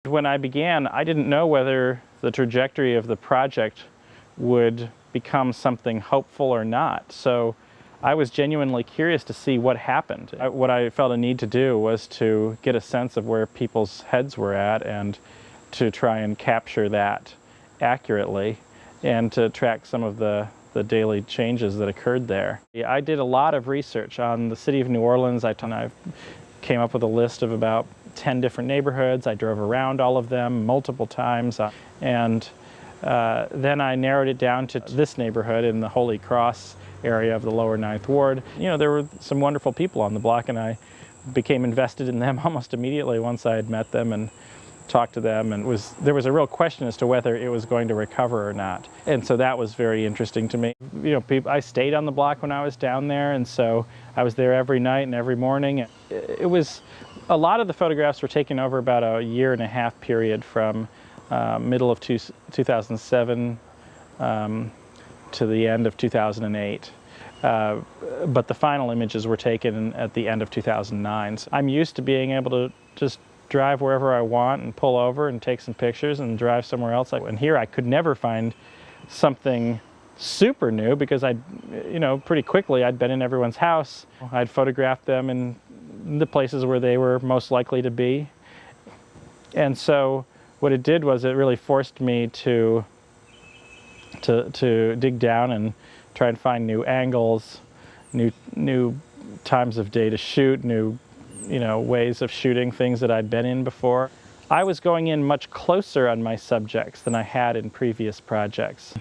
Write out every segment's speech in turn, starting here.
When I began, I didn't know whether the trajectory of the project would become something hopeful or not. So I was genuinely curious to see what happened. What I felt a need to do was to get a sense of where people's heads were at and to try and capture that accurately and to track some of the daily changes that occurred there. I did a lot of research on the city of New Orleans. I came up with a list of about 10 different neighborhoods. I drove around all of them multiple times, and then I narrowed it down to this neighborhood in the Holy Cross area of the lower 9th Ward. You know, there were some wonderful people on the block, and I became invested in them almost immediately once I had met them and talked to them, and there was a real question as to whether it was going to recover or not. And so that was very interesting to me. You know, I stayed on the block when I was down there, and so I was there every night and every morning. It was, a lot of the photographs were taken over about a year-and-a-half period from middle of 2007 to the end of 2008. But the final images were taken at the end of 2009. So I'm used to being able to just drive wherever I want and pull over and take some pictures and drive somewhere else. And here I could never find something super new because pretty quickly I'd been in everyone's house. I'd photographed them in the places where they were most likely to be. And so what it did was it really forced me to dig down and try and find new angles, new times of day to shoot, new ways of shooting things that I'd been in before. I was going in much closer on my subjects than I had in previous projects.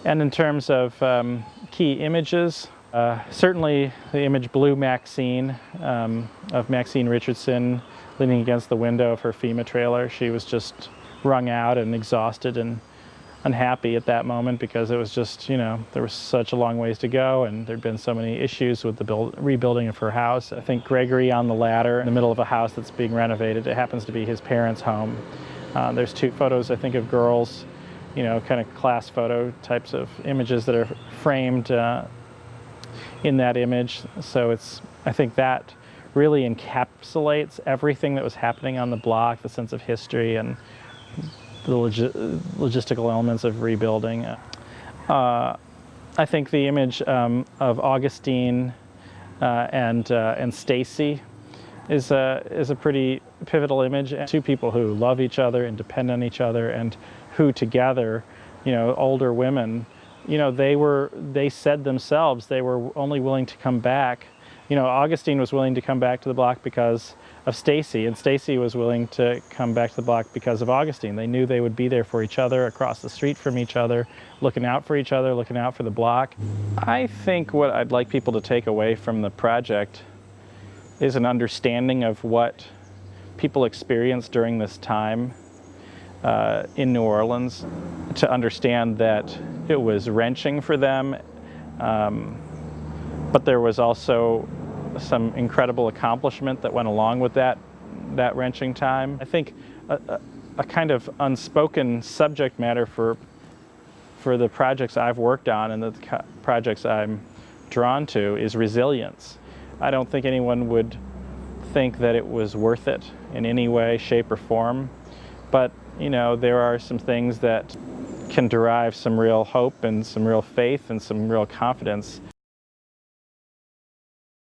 And in terms of key images, certainly the image Blue Maxine of Maxine Richardson leaning against the window of her FEMA trailer. She was just wrung out and exhausted and unhappy at that moment because it was just, there was such a long ways to go and there'd been so many issues with the rebuilding of her house. I think Gregory on the ladder in the middle of a house that's being renovated. It happens to be his parents' home. There's two photos, I think, of girls, kind of class photo types of images that are framed in that image. So I think that really encapsulates everything that was happening on the block, the sense of history and the logistical elements of rebuilding. I think the image of Augustine and Stacy is a pretty pivotal image. Two people who love each other and depend on each other, and who together, older women, they said themselves they were only willing to come back. Augustine was willing to come back to the block because of Stacy, and Stacy was willing to come back to the block because of Augustine. They knew they would be there for each other, across the street from each other, looking out for each other, looking out for the block. I think what I'd like people to take away from the project is an understanding of what people experienced during this time in New Orleans, to understand that it was wrenching for them, but there was also some incredible accomplishment that went along with that wrenching time. I think a kind of unspoken subject matter for the projects I've worked on and the projects I'm drawn to is resilience. I don't think anyone would think that it was worth it in any way, shape, or form, but there are some things that can derive some real hope and some real faith and some real confidence.